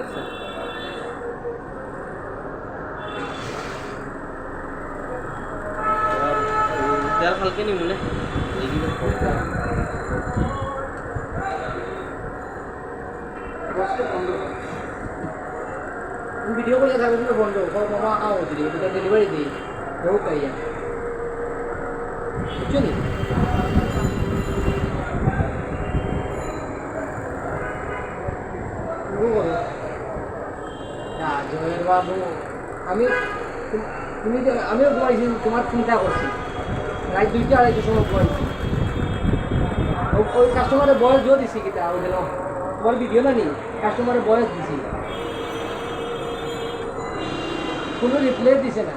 আছে তেল খালকে নি মনে ভিডিও করে থাকবে তুমি বন্ধ মামা আও দিদি এটা ডেলিভারি দিই কেউ পাই যায় বুঝছো নি না জয়ের বাবু আমি তুমি আমিও ঘুমাইছি তোমার চিন্তা করছি রাত 2টা 2:30 সময় ঘুমাইছি ওই কাস্টমারের বয়স দিয়েও দিছি কিটা ওই যেন তোমার ভিডিও না নি কাস্টমারের বয়স দিছি কোনো রিপ্লাই দিছে না